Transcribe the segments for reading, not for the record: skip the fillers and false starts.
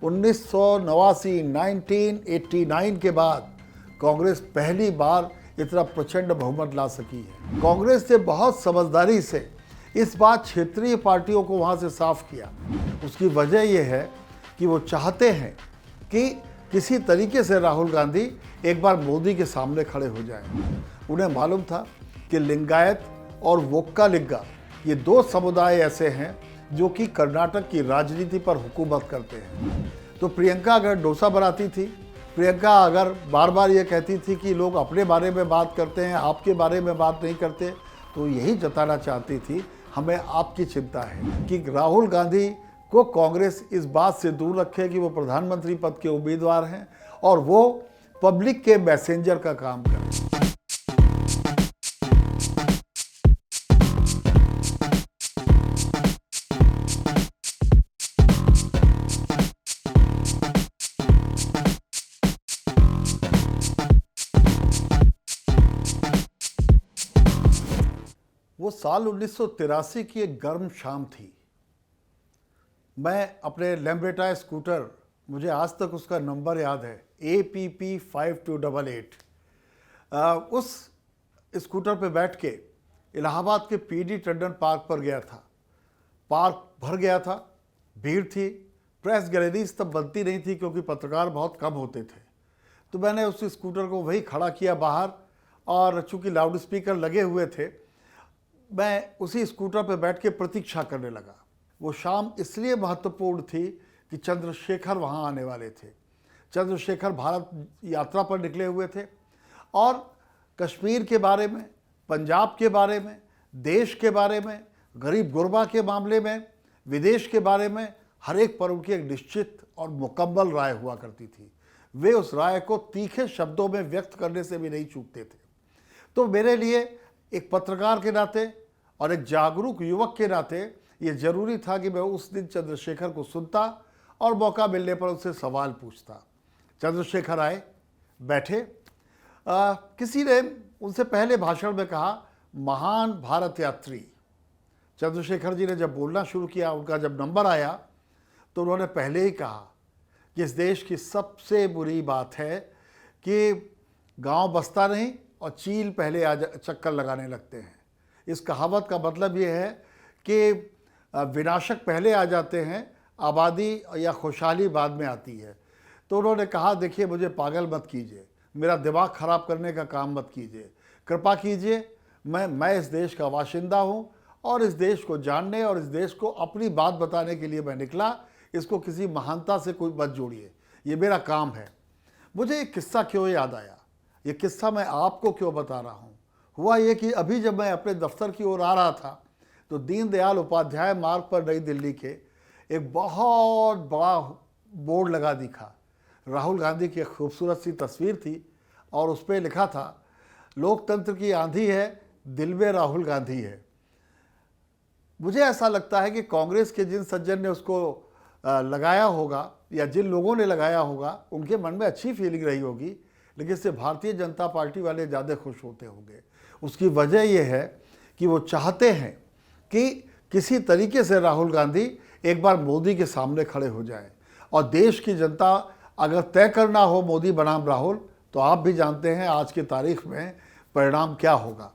1989 1989 के बाद कांग्रेस पहली बार इतना प्रचंड बहुमत ला सकी है। कांग्रेस ने बहुत समझदारी से इस बार क्षेत्रीय पार्टियों को वहां से साफ किया। उसकी वजह यह है कि वो चाहते हैं कि किसी तरीके से राहुल गांधी एक बार मोदी के सामने खड़े हो जाएं। उन्हें मालूम था कि लिंगायत और वोक्कालिगा ये दो समुदाय ऐसे हैं जो कि कर्नाटक की राजनीति पर हुकूमत करते हैं। तो प्रियंका अगर डोसा बनाती थी, प्रियंका अगर बार बार ये कहती थी कि लोग अपने बारे में बात करते हैं, आपके बारे में बात नहीं करते, तो यही जताना चाहती थी हमें आपकी चिंता है कि राहुल गांधी को कांग्रेस इस बात से दूर रखे कि वो प्रधानमंत्री पद के उम्मीदवार हैं और वो पब्लिक के मैसेंजर का काम करें। वो साल 1983 की एक गर्म शाम थी। मैं अपने लैम्ब्रेटा स्कूटर, मुझे आज तक उसका नंबर याद है, APP 5288, उस स्कूटर पे बैठ के इलाहाबाद के PD टंडन पार्क पर गया था। पार्क भर गया था, भीड़ थी, प्रेस गैलरीज तब बनती नहीं थी क्योंकि पत्रकार बहुत कम होते थे। तो मैंने उस स्कूटर को वहीं खड़ा किया बाहर, और चूंकि लाउड स्पीकर लगे हुए थे, मैं उसी स्कूटर पर बैठ के प्रतीक्षा करने लगा। वो शाम इसलिए महत्वपूर्ण थी कि चंद्रशेखर वहाँ आने वाले थे। चंद्रशेखर भारत यात्रा पर निकले हुए थे और कश्मीर के बारे में, पंजाब के बारे में, देश के बारे में, गरीब गुरबा के मामले में, विदेश के बारे में हर एक पर उनकी एक निश्चित और मुकम्मल राय हुआ करती थी। वे उस राय को तीखे शब्दों में व्यक्त करने से भी नहीं चूकते थे। तो मेरे लिए एक पत्रकार के नाते और एक जागरूक युवक के नाते ये जरूरी था कि मैं उस दिन चंद्रशेखर को सुनता और मौका मिलने पर उससे सवाल पूछता। चंद्रशेखर आए, बैठे। किसी ने उनसे पहले भाषण में कहा, महान भारत यात्री। चंद्रशेखर जी ने जब बोलना शुरू किया, उनका जब नंबर आया, तो उन्होंने पहले ही कहा कि इस देश की सबसे बुरी बात है कि गांव बसता नहीं और चील पहले चक्कर लगाने लगते हैं। इस कहावत का मतलब ये है कि विनाशक पहले आ जाते हैं, आबादी या खुशहाली बाद में आती है। तो उन्होंने कहा, देखिए मुझे पागल मत कीजिए, मेरा दिमाग ख़राब करने का काम मत कीजिए, कृपा कीजिए, मैं इस देश का बाशिंदा हूँ और इस देश को जानने और इस देश को अपनी बात बताने के लिए मैं निकला। इसको किसी महानता से कोई मत जोड़िए, ये मेरा काम है। मुझे एक किस्सा क्यों याद आया, ये किस्सा मैं आपको क्यों बता रहा हूँ। हुआ ये कि अभी जब मैं अपने दफ्तर की ओर आ रहा था तो दीनदयाल उपाध्याय मार्ग पर नई दिल्ली के एक बहुत बड़ा बोर्ड लगा दिखा। राहुल गांधी की एक खूबसूरत सी तस्वीर थी और उस पर लिखा था, लोकतंत्र की आंधी है, दिल में राहुल गांधी है। मुझे ऐसा लगता है कि कांग्रेस के जिन सज्जन ने उसको लगाया होगा या जिन लोगों ने लगाया होगा, उनके मन में अच्छी फीलिंग रही होगी, लेकिन इससे भारतीय जनता पार्टी वाले ज़्यादा खुश होते होंगे। उसकी वजह यह है कि वो चाहते हैं कि किसी तरीके से राहुल गांधी एक बार मोदी के सामने खड़े हो जाएं। और देश की जनता अगर तय करना हो मोदी बनाम राहुल, तो आप भी जानते हैं आज की तारीख में परिणाम क्या होगा।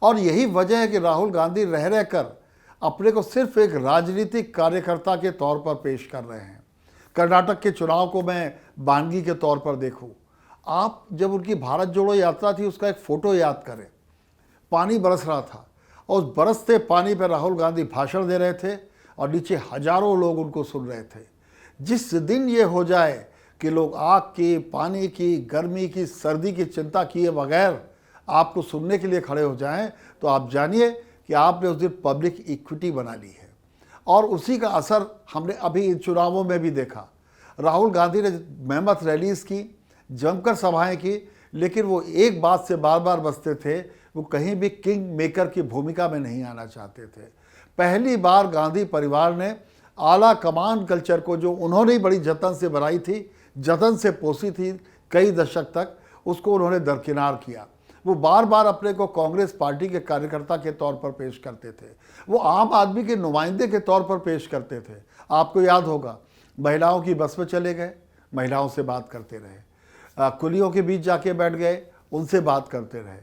और यही वजह है कि राहुल गांधी रह रहकर अपने को सिर्फ एक राजनीतिक कार्यकर्ता के तौर पर पेश कर रहे हैं। कर्नाटक के चुनाव को मैं बानगी के तौर पर देखूं। आप जब उनकी भारत जोड़ो यात्रा थी, उसका एक फ़ोटो याद करें। पानी बरस रहा था और उस बरसते पानी पर राहुल गांधी भाषण दे रहे थे और नीचे हजारों लोग उनको सुन रहे थे। जिस दिन ये हो जाए कि लोग आग की, पानी की, गर्मी की, सर्दी की चिंता किए बगैर आपको सुनने के लिए खड़े हो जाएं, तो आप जानिए कि आपने उस दिन पब्लिक इक्विटी बना ली है। और उसी का असर हमने अभी इन चुनावों में भी देखा। राहुल गांधी ने मेहनत रैलीज की, जमकर सभाएं की, लेकिन वो एक बात से बार बार बचते थे, वो कहीं भी किंग मेकर की भूमिका में नहीं आना चाहते थे। पहली बार गांधी परिवार ने आला कमान कल्चर को, जो उन्होंने ही बड़ी जतन से बनाई थी, जतन से पोसी थी कई दशक तक, उसको उन्होंने दरकिनार किया। वो बार बार अपने को कांग्रेस पार्टी के कार्यकर्ता के तौर पर पेश करते थे, वो आम आदमी के नुमाइंदे के तौर पर पेश करते थे। आपको याद होगा महिलाओं की बस में चले गए, महिलाओं से बात करते रहे, कुलियों के बीच जाके बैठ गए, उनसे बात करते रहे।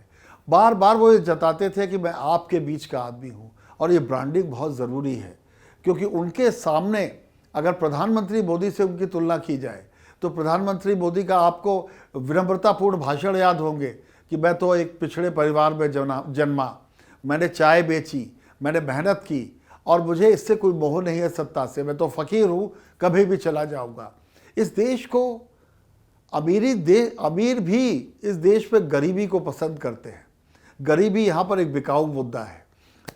बार बार वो ये जताते थे कि मैं आपके बीच का आदमी हूँ। और ये ब्रांडिंग बहुत ज़रूरी है, क्योंकि उनके सामने अगर प्रधानमंत्री मोदी से उनकी तुलना की जाए तो प्रधानमंत्री मोदी का आपको विनम्रतापूर्ण भाषण याद होंगे कि मैं तो एक पिछड़े परिवार में जन्मा, मैंने चाय बेची, मैंने मेहनत की और मुझे इससे कोई मोह नहीं है सत्ता से, मैं तो फ़कीर हूँ, कभी भी चला जाऊँगा। इस देश को अमीर भी इस देश में गरीबी को पसंद करते हैं। गरीबी यहाँ पर एक बिकाऊ मुद्दा है।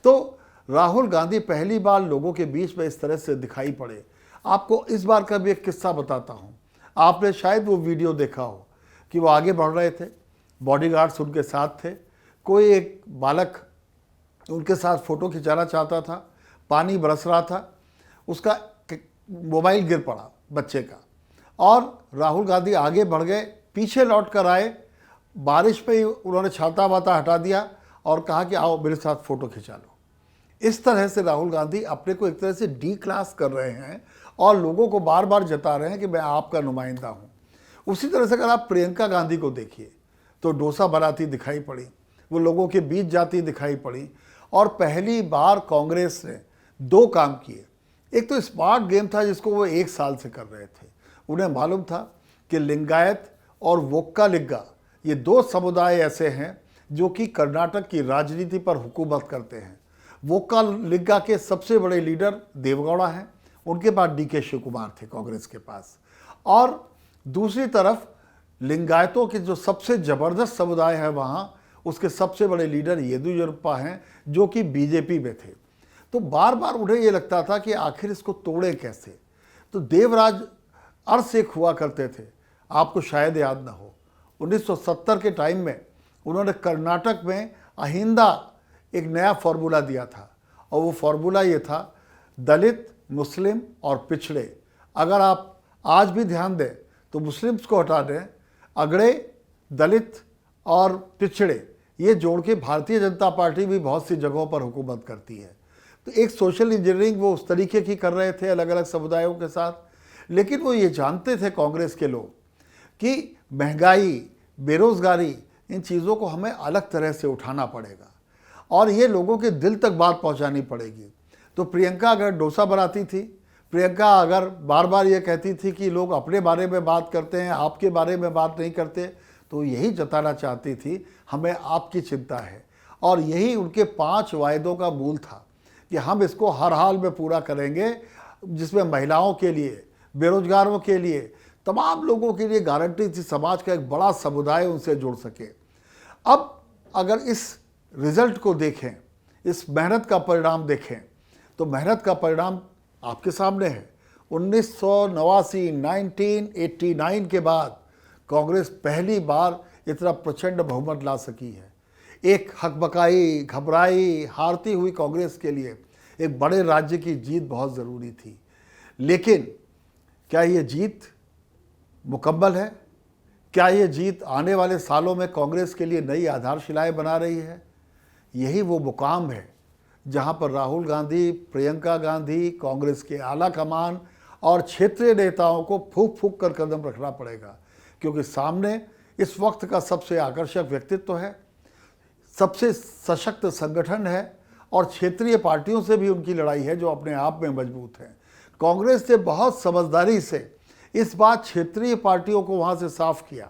तो राहुल गांधी पहली बार लोगों के बीच में इस तरह से दिखाई पड़े। आपको इस बार का भी एक किस्सा बताता हूँ। आपने शायद वो वीडियो देखा हो कि वो आगे बढ़ रहे थे, बॉडीगार्ड्स उनके साथ थे, कोई एक बालक उनके साथ फ़ोटो खिंचाना चाहता था, पानी बरस रहा था, उसका मोबाइल गिर पड़ा बच्चे का और राहुल गांधी आगे बढ़ गए, पीछे लौट कर आए, बारिश पे ही उन्होंने छाता वाता हटा दिया और कहा कि आओ मेरे साथ फ़ोटो खिंचा लो। इस तरह से राहुल गांधी अपने को एक तरह से डी क्लास कर रहे हैं और लोगों को बार बार जता रहे हैं कि मैं आपका नुमाइंदा हूँ। उसी तरह से अगर आप प्रियंका गांधी को देखिए तो डोसा बनाती दिखाई पड़ी, वो लोगों के बीच जाती दिखाई पड़ी और पहली बार कांग्रेस ने दो काम किए। एक तो स्मार्ट गेम था जिसको वो 1 साल से कर रहे थे। उन्हें मालूम था कि लिंगायत और वोक्का लिग्गा ये 2 समुदाय ऐसे हैं जो कि कर्नाटक की राजनीति पर हुकूमत करते हैं। वोक्का लिग्गा के सबसे बड़े लीडर देवगौड़ा हैं, उनके पास डीके शिव कुमार थे कांग्रेस के पास, और दूसरी तरफ लिंगायतों के जो सबसे ज़बरदस्त समुदाय है वहाँ, उसके सबसे बड़े लीडर येदियुरप्पा हैं जो कि बीजेपी में थे। तो बार बार उन्हें ये लगता था कि आखिर इसको तोड़े कैसे। तो देवराज अर्स एक हुआ करते थे, आपको शायद याद ना हो, 1970 के टाइम में उन्होंने कर्नाटक में अहिंदा एक नया फार्मूला दिया था और वो फार्मूला ये था, दलित, मुस्लिम और पिछड़े। अगर आप आज भी ध्यान दें तो मुस्लिम्स को हटा दें, अगड़े, दलित और पिछड़े ये जोड़ के भारतीय जनता पार्टी भी बहुत सी जगहों पर हुकूमत करती है। तो एक सोशल इंजीनियरिंग वो उस तरीके की कर रहे थे अलग अलग समुदायों के साथ। लेकिन वो ये जानते थे कांग्रेस के लोग कि महंगाई, बेरोज़गारी, इन चीज़ों को हमें अलग तरह से उठाना पड़ेगा और ये लोगों के दिल तक बात पहुंचानी पड़ेगी। तो प्रियंका अगर डोसा बनाती थी, प्रियंका अगर बार बार ये कहती थी कि लोग अपने बारे में बात करते हैं, आपके बारे में बात नहीं करते, तो यही जताना चाहती थी हमें आपकी चिंता है। और यही उनके 5 वायदों का मूल था कि हम इसको हर हाल में पूरा करेंगे, जिसमें महिलाओं के लिए, बेरोजगारों के लिए, तमाम लोगों के लिए गारंटी थी, समाज का एक बड़ा समुदाय उनसे जुड़ सके। अब अगर इस रिज़ल्ट को देखें, इस मेहनत का परिणाम देखें, तो मेहनत का परिणाम आपके सामने है। 1989 1989 के बाद कांग्रेस पहली बार इतना प्रचंड बहुमत ला सकी है। एक हकबकाई, घबराई, हारती हुई कांग्रेस के लिए एक बड़े राज्य की जीत बहुत ज़रूरी थी। लेकिन क्या ये जीत मुकम्मल है? क्या ये जीत आने वाले सालों में कांग्रेस के लिए नई आधारशिलाएं बना रही है? यही वो मुकाम है जहां पर राहुल गांधी, प्रियंका गांधी, कांग्रेस के आला कमान और क्षेत्रीय नेताओं को फूंक फूंक कर कदम रखना पड़ेगा, क्योंकि सामने इस वक्त का सबसे आकर्षक व्यक्तित्व है, सबसे सशक्त संगठन है और क्षेत्रीय पार्टियों से भी उनकी लड़ाई है जो अपने आप में मजबूत है। कांग्रेस ने बहुत समझदारी से इस बार क्षेत्रीय पार्टियों को वहाँ से साफ किया।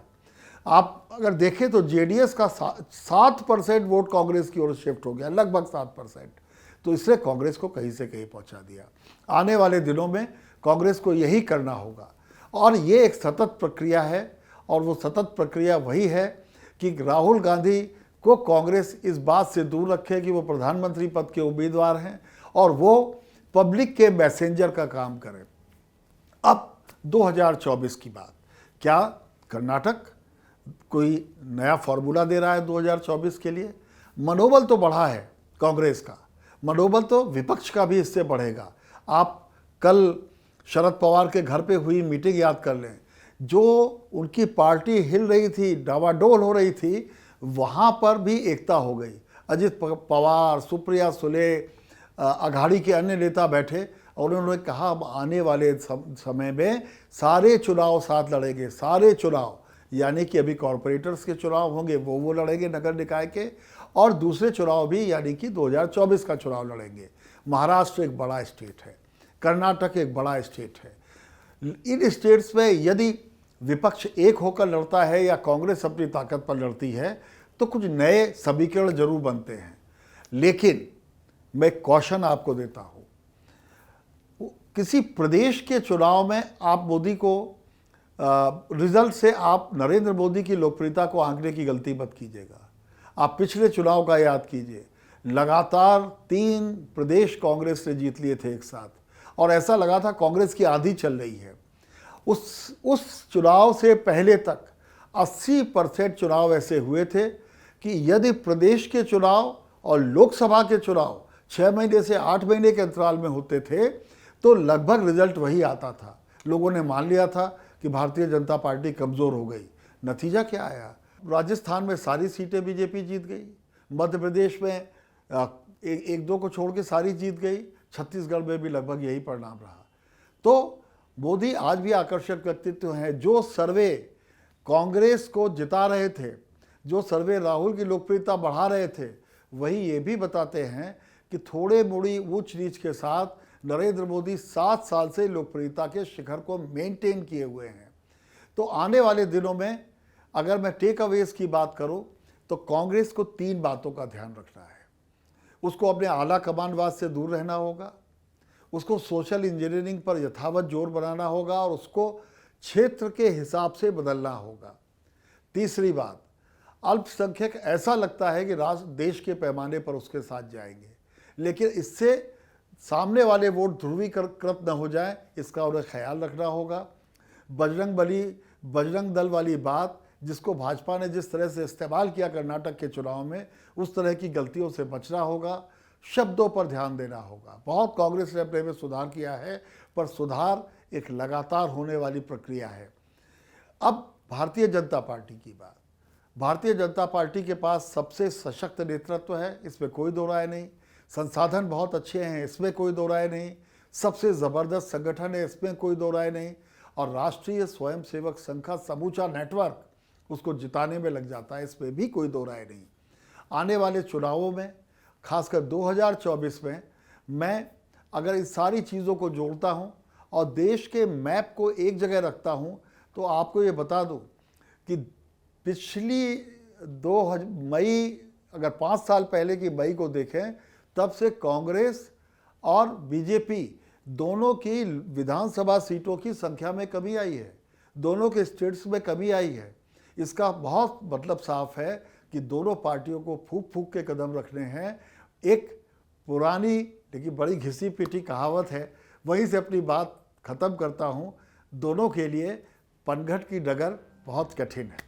आप अगर देखें तो जेडीएस का 7% वोट कांग्रेस की ओर शिफ्ट हो गया, लगभग 7%। तो इसने कांग्रेस को कहीं से कहीं पहुंचा दिया। आने वाले दिनों में कांग्रेस को यही करना होगा और ये एक सतत प्रक्रिया है, और वो सतत प्रक्रिया वही है कि राहुल गांधी को कांग्रेस इस बात से दूर रखे कि वो प्रधानमंत्री पद के उम्मीदवार हैं और वो पब्लिक के मैसेंजर का काम करें। अब 2024 की बात, क्या कर्नाटक कोई नया फॉर्मूला दे रहा है 2024 के लिए? मनोबल तो बढ़ा है कांग्रेस का, मनोबल तो विपक्ष का भी इससे बढ़ेगा। आप कल शरद पवार के घर पे हुई मीटिंग याद कर लें, जो उनकी पार्टी हिल रही थी, डावाडोल हो रही थी, वहाँ पर भी एकता हो गई। अजित पवार, सुप्रिया सुले, अघाड़ी के अन्य नेता बैठे और उन्होंने कहा हम आने वाले समय में सारे चुनाव साथ लड़ेंगे, सारे चुनाव, यानी कि अभी कॉरपोरेटर्स के चुनाव होंगे वो लड़ेंगे नगर निकाय के, और दूसरे चुनाव भी यानी कि 2024 का चुनाव लड़ेंगे। महाराष्ट्र एक बड़ा स्टेट है, कर्नाटक एक बड़ा स्टेट है। इन स्टेट्स में यदि विपक्ष एक होकर लड़ता है या कांग्रेस अपनी ताकत पर लड़ती है तो कुछ नए समीकरण जरूर बनते हैं। लेकिन मैं कॉशन आपको देता हूँ, किसी प्रदेश के चुनाव में आप मोदी को रिजल्ट से आप नरेंद्र मोदी की लोकप्रियता को आंकने की गलती मत कीजिएगा। आप पिछले चुनाव का याद कीजिए, लगातार 3 प्रदेश कांग्रेस ने जीत लिए थे एक साथ, और ऐसा लगा था कांग्रेस की आधी चल रही है। उस चुनाव से पहले तक 80% चुनाव ऐसे हुए थे कि यदि प्रदेश के चुनाव और लोकसभा के चुनाव 6 महीने से 8 महीने के अंतराल में होते थे तो लगभग रिजल्ट वही आता था। लोगों ने मान लिया था कि भारतीय जनता पार्टी कमज़ोर हो गई। नतीजा क्या आया? राजस्थान में सारी सीटें बीजेपी जीत गई, मध्य प्रदेश में एक दो को छोड़ के सारी जीत गई, छत्तीसगढ़ में भी लगभग यही परिणाम रहा। तो मोदी आज भी आकर्षक व्यक्तित्व हैं। जो सर्वे कांग्रेस को जिता रहे थे, जो सर्वे राहुल की लोकप्रियता बढ़ा रहे थे, वही ये भी बताते हैं कि थोड़े मोड़ी ऊंच नीच के साथ नरेंद्र मोदी 7 साल से लोकप्रियता के शिखर को मेंटेन किए हुए हैं। तो आने वाले दिनों में अगर मैं टेक अवेज की बात करूं तो कांग्रेस को 3 बातों का ध्यान रखना है। उसको अपने आला कमांडवाद से दूर रहना होगा, उसको सोशल इंजीनियरिंग पर यथावत जोर बनाना होगा, और उसको क्षेत्र के हिसाब से बदलना होगा। तीसरी बात, अल्पसंख्यक ऐसा लगता है कि देश के पैमाने पर उसके साथ जाएंगे, लेकिन इससे सामने वाले वोट ध्रुवीकृत न हो जाए, इसका उन्हें ख्याल रखना होगा। बजरंग दल वाली बात, जिसको भाजपा ने जिस तरह से इस्तेमाल किया कर्नाटक के चुनाव में, उस तरह की गलतियों से बचना होगा। शब्दों पर ध्यान देना होगा। बहुत कांग्रेस ने अपने में सुधार किया है, पर सुधार एक लगातार होने वाली प्रक्रिया है। अब भारतीय जनता पार्टी की बात। भारतीय जनता पार्टी के पास सबसे सशक्त नेतृत्व है, इसमें कोई दो राय नहीं। संसाधन बहुत अच्छे हैं, इसमें कोई दो राय नहीं। सबसे ज़बरदस्त संगठन है, इसमें कोई दो राय नहीं। और राष्ट्रीय स्वयंसेवक संघ का समूचा नेटवर्क उसको जिताने में लग जाता है, इसमें भी कोई दो राय नहीं। आने वाले चुनावों में, खासकर 2024 में, मैं अगर इस सारी चीज़ों को जोड़ता हूं और देश के मैप को एक जगह रखता हूं तो आपको ये बता दूं कि पिछली मई, अगर 5 साल पहले की मई को देखें, तब से कांग्रेस और बीजेपी दोनों की विधानसभा सीटों की संख्या में कमी आई है, दोनों के स्टेट्स में कमी आई है। इसका बहुत मतलब साफ है कि दोनों पार्टियों को फूंक फूंक के कदम रखने हैं। एक पुरानी लेकिन बड़ी घिसी पिटी कहावत है, वहीं से अपनी बात खत्म करता हूं। दोनों के लिए पनघट की डगर बहुत कठिन है।